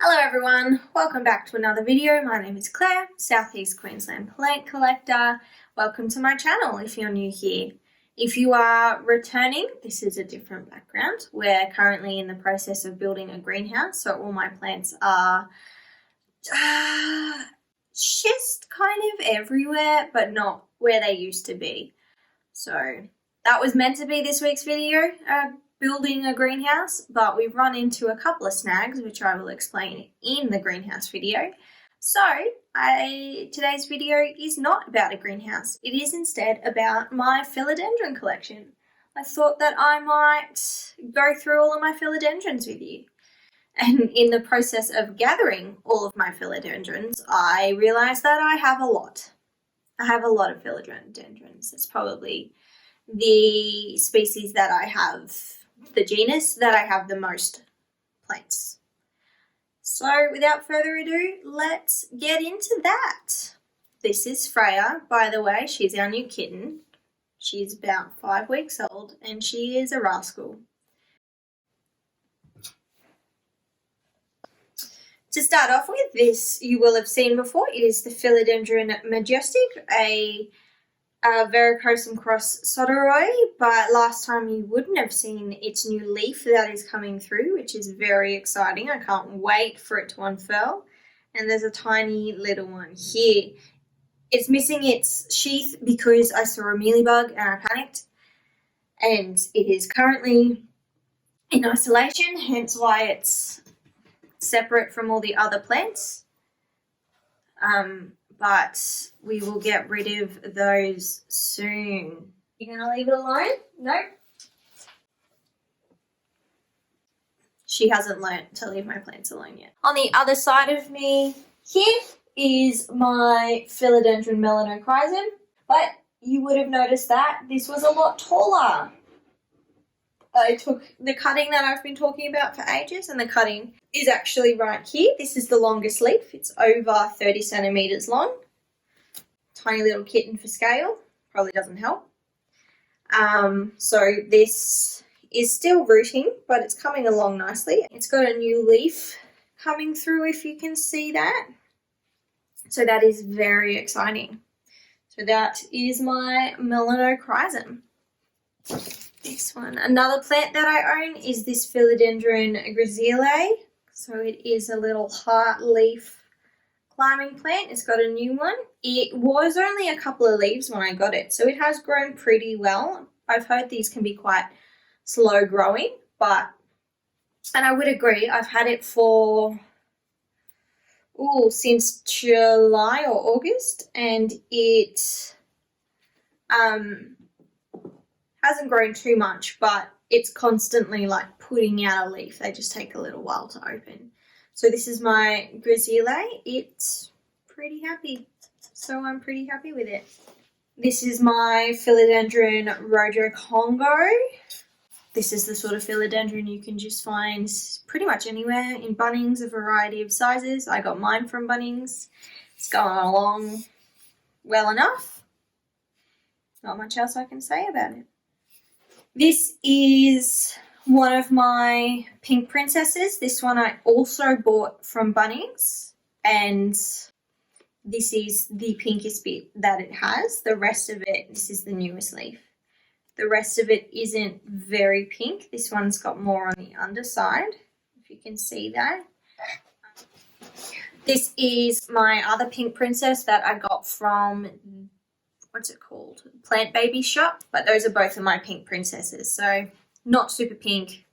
Hello everyone, welcome back to another video. My name is Claire, Southeast Queensland plant collector. Welcome to my channel if you're new here. If you are returning, this is a different background. We're currently in the process of building a greenhouse, so all my plants are just kind of everywhere, but not where they used to be. So that was meant to be this week's video, building a greenhouse, but we've run into a couple of snags, which I will explain in the greenhouse video. So today's video is not about a greenhouse. It is instead about my philodendron collection. I thought that I might go through all of my philodendrons with you. And in the process of gathering all of my philodendrons, I realized that I have a lot. I have a lot of philodendrons. It's probably the species that I have, the genus that I have the most plants. So without further ado, let's get into that. This is Freya, by the way. She's our new kitten. She's about 5 weeks old and she is a rascal. To start off with, this you will have seen before. It is the Philodendron Majestic, a Verrucosum cross soderoi, but last time you wouldn't have seen its new leaf that is coming through, which is very exciting. I can't wait for it to unfurl. And there's a tiny little one here. It's missing its sheath because I saw a mealybug and I panicked. And it is currently in isolation, hence why it's separate from all the other plants. But we will get rid of those soon. You're going to leave it alone? No? She hasn't learnt to leave my plants alone yet. On the other side of me here is my Philodendron Melanochrysum, but you would have noticed that this was a lot taller. I took the cutting that I've been talking about for ages, and the cutting is actually right here. This is the longest leaf. It's over 30 centimeters long. Tiny little kitten for scale. Probably doesn't help. So this is still rooting, but it's coming along nicely. It's got a new leaf coming through, if you can see that. So that is very exciting. So that is my Melanochrysum. This one. Another plant that I own is this Philodendron Grazielae. So it is a little heart leaf climbing plant. It's got a new one. It was only a couple of leaves when I got it, so it has grown pretty well. I've heard these can be quite slow growing, and I would agree. I've had it for since July or August, and it hasn't grown too much, but it's constantly like putting out a leaf. They just take a little while to open. So this is my Grazielae. It's pretty happy, so I'm pretty happy with it. This is my Philodendron Rojo Congo. This is the sort of philodendron you can just find pretty much anywhere in Bunnings, a variety of sizes. I got mine from Bunnings. It's going along well enough. Not much else I can say about it. This is one of my pink princesses. This one I also bought from Bunnings, and this is the pinkest bit that it has. The rest of it, this is the newest leaf. The rest of it isn't very pink. This one's got more on the underside, if you can see that. This is my other pink princess that I got from, what's it called? Plant Baby Shop. But those are both of my pink princesses. So not super pink,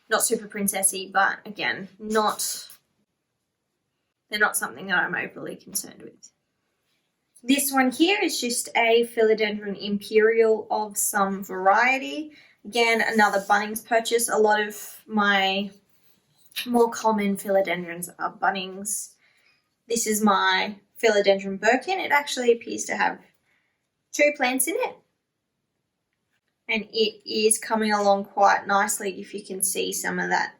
not super princessy, but again, they're not something that I'm overly concerned with. This one here is just a Philodendron Imperial of some variety. Again, another Bunnings purchase. A lot of my more common philodendrons are Bunnings. This is my Philodendron Birkin. It actually appears to have 2 plants in it, and it is coming along quite nicely. If you can see some of that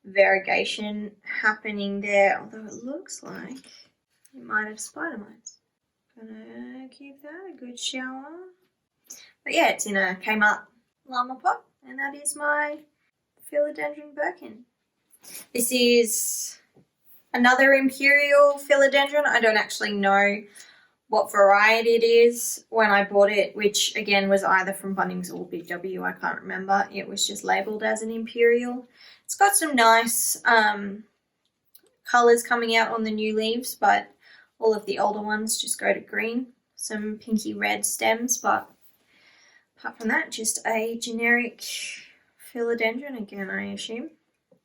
variegation happening there, although it looks like it might have spider mites. Gonna give that a good shower. But yeah, it's in a Kmart llama pot, and that is my Philodendron Birkin. This is Another Imperial Philodendron. I don't actually know what variety it is when I bought it, which again was either from Bunnings or Big W, I can't remember. It was just labelled as an Imperial. It's got some nice colours coming out on the new leaves, but all of the older ones just go to green. Some pinky red stems, but apart from that, just a generic Philodendron again, I assume.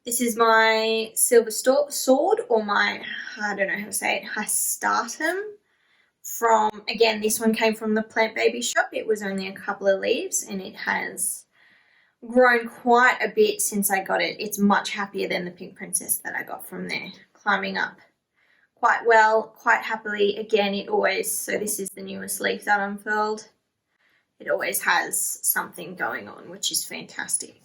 This is my silver sword, or my, I don't know how to say it, Hastatum. From, again, this one came from the Plant Baby shop. It was only a couple of leaves and it has grown quite a bit since I got it. It's much happier than the Pink Princess that I got from there. Climbing up quite well, quite happily. Again, it always, so this is the newest leaf that unfurled. It always has something going on, which is fantastic.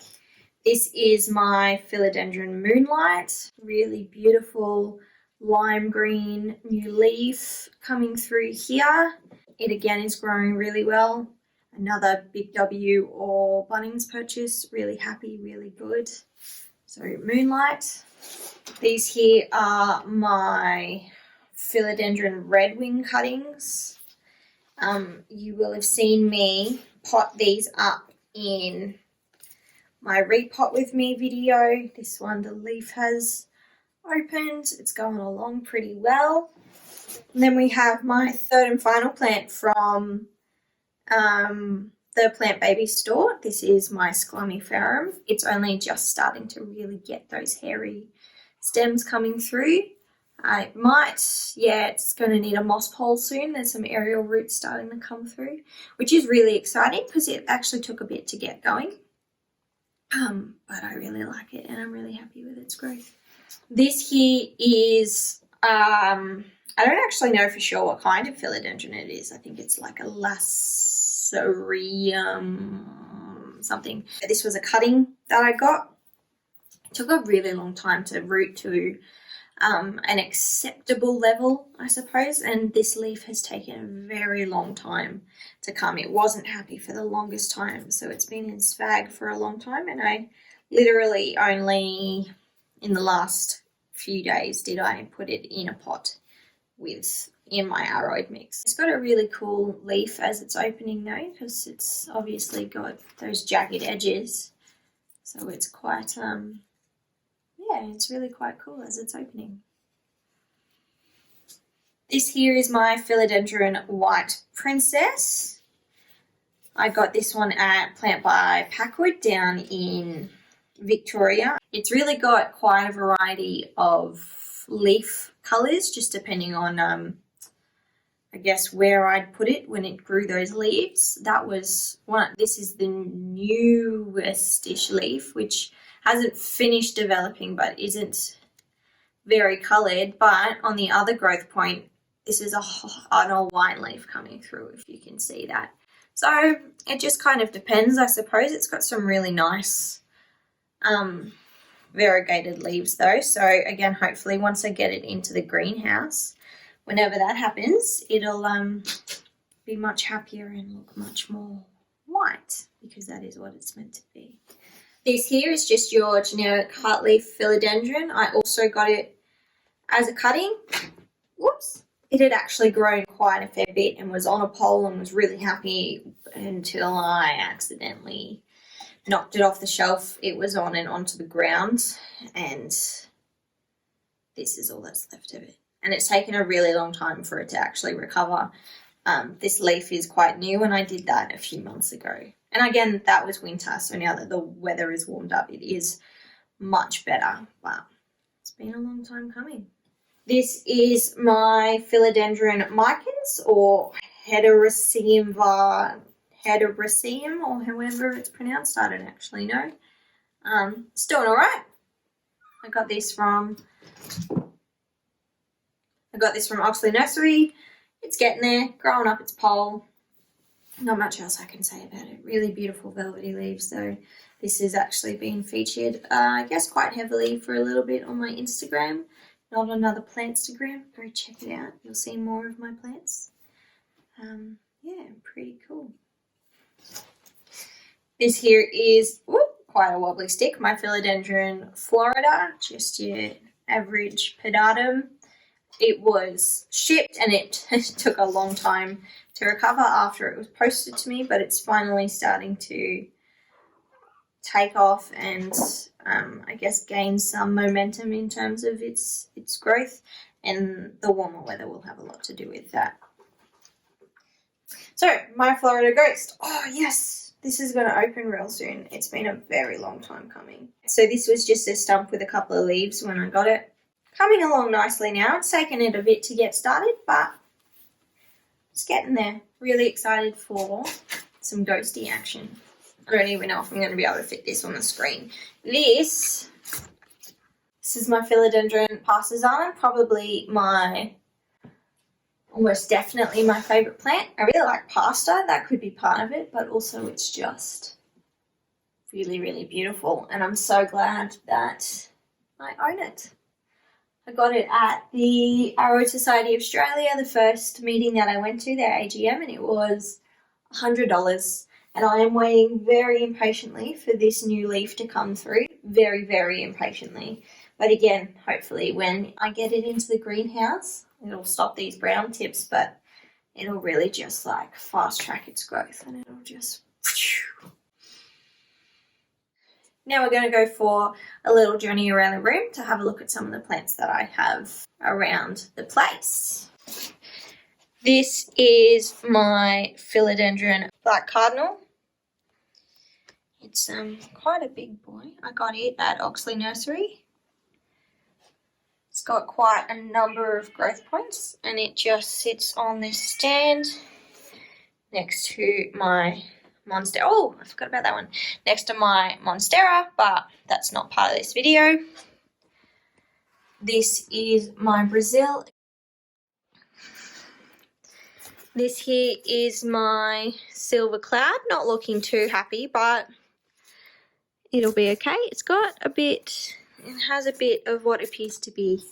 This is my Philodendron Moonlight. Really beautiful lime green new leaf coming through here. It again is growing really well. Another Big W or Bunnings purchase. Really happy, really good. So Moonlight. These here are my Philodendron Redwing cuttings. You will have seen me pot these up in my repot with me video. This one, the leaf has opened. It's going along pretty well. And then we have my third and final plant from the Plant Baby store. This is my Squamiferum. It's only just starting to really get those hairy stems coming through. I might, yeah, it's going to need a moss pole soon. There's some aerial roots starting to come through, which is really exciting because it actually took a bit to get going. But I really like it and I'm really happy with its growth. This here is, I don't actually know for sure what kind of philodendron it is. I think it's like a Lacerum something. This was a cutting that I got. It took a really long time to root to an acceptable level, I suppose, and this leaf has taken a very long time to come. It wasn't happy for the longest time, so it's been in spag for a long time, and I literally only in the last few days did I put it in a pot in my aroid mix. It's got a really cool leaf as it's opening though, because it's obviously got those jagged edges, so it's quite yeah, it's really quite cool as it's opening. This here is my Philodendron White Princess. I got this one at Plant by Packwood down in Victoria. It's really got quite a variety of leaf colours, just depending on, I guess, where I'd put it when it grew those leaves. That was one. This is the newest-ish leaf, which hasn't finished developing but isn't very coloured. But on the other growth point, this is an all white leaf coming through, if you can see that. So it just kind of depends, I suppose. It's got some really nice variegated leaves though. So again, hopefully once I get it into the greenhouse, whenever that happens, it'll be much happier and look much more white, because that is what it's meant to be. This here is just your generic Heartleaf Philodendron. I also got it as a cutting. Whoops. It had actually grown quite a fair bit and was on a pole and was really happy until I accidentally knocked it off the shelf. It was on and onto the ground, and this is all that's left of it. And it's taken a really long time for it to actually recover. This leaf is quite new and I did that a few months ago. And again, that was winter, so now that the weather is warmed up, it is much better, but it's been a long time coming. This is my Philodendron Micans, or Hedaraceum, or however it's pronounced. I don't actually know. It's doing all right. I got this from Oxley Nursery. It's getting there, growing up its pole. Not much else I can say about it. Really beautiful velvety leaves though. This has actually been featured, I guess, quite heavily for a little bit on my Instagram. Not another Plantstagram. Go check it out. You'll see more of my plants. Yeah, pretty cool. This here is quite a wobbly stick. My Philodendron Florida. Just your average cordatum. It was shipped and it took a long time to recover after it was posted to me, but it's finally starting to take off and I guess gain some momentum in terms of its growth, and the warmer weather will have a lot to do with that. So, my Florida Ghost. Oh yes, this is going to open real soon. It's been a very long time coming. So this was just a stump with a couple of leaves when I got it. Coming along nicely now. It's taken it a bit to get started, but it's getting there. Really excited for some ghosty action. I don't even know if I'm going to be able to fit this on the screen. This is my Philodendron Pastazanum, probably almost definitely my favourite plant. I really like pasta, that could be part of it, but also it's just really, really beautiful. And I'm so glad that I own it. I got it at the Arrow Society of Australia, the first meeting that I went to, their AGM, and it was $100. And I am waiting very impatiently for this new leaf to come through. Very, very impatiently. But again, hopefully when I get it into the greenhouse, it'll stop these brown tips, but it'll really just like fast track its growth and it'll just... Now we're going to go for a little journey around the room to have a look at some of the plants that I have around the place. This is my Philodendron Black Cardinal. It's quite a big boy. I got it at Oxley Nursery. It's got quite a number of growth points and it just sits on this stand next to my Monstera. Oh, I forgot about that one. Next to my Monstera, but that's not part of this video. This is my Brasil. This here is my Silver Cloud. Not looking too happy, but it'll be okay. It's got a bit, it has a bit of what appears to be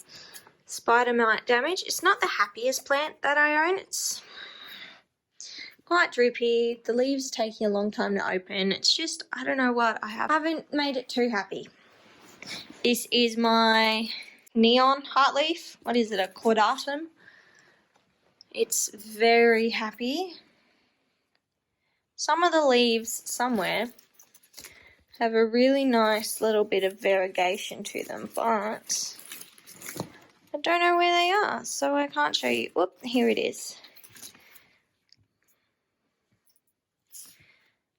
spider mite damage. It's not the happiest plant that I own. It's quite droopy. The leaves are taking a long time to open. It's just, I don't know what, I haven't made it too happy. This is my neon heartleaf. What is it, a cordatum? It's very happy. Some of the leaves somewhere have a really nice little bit of variegation to them, but I don't know where they are, so I can't show you. Whoop, here it is.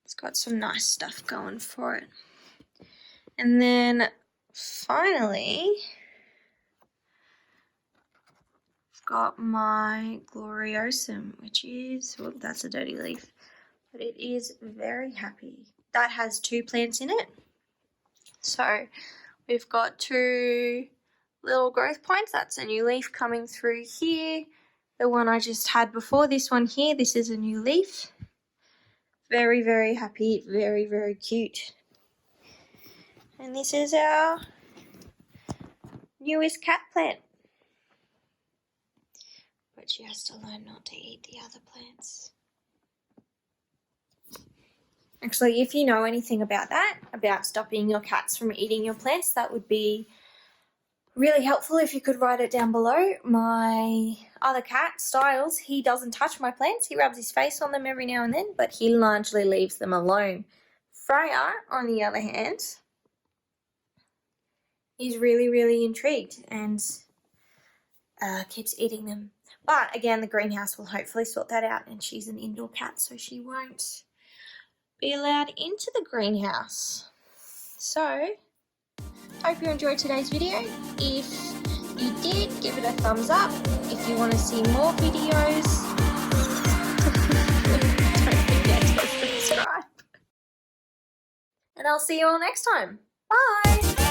It's got some nice stuff going for it. And then finally, I've got my Gloriosum, which is, whoop, that's a dirty leaf, but it is very happy. That has 2 plants in it. So we've got 2 little growth points. That's a new leaf coming through here. The one I just had before, this one here, this is a new leaf. Very, very happy, very, very cute. And this is our newest cat plant. But she has to learn not to eat the other plants. Actually, if you know anything about that, about stopping your cats from eating your plants, that would be really helpful if you could write it down below. My other cat, Styles, he doesn't touch my plants. He rubs his face on them every now and then, but he largely leaves them alone. Freya, on the other hand, is really, really intrigued and keeps eating them. But again, the greenhouse will hopefully sort that out, and she's an indoor cat, so she won't be allowed into the greenhouse. So, hope you enjoyed today's video. If you did, give it a thumbs up. If you want to see more videos, don't forget to subscribe. And I'll see you all next time. Bye!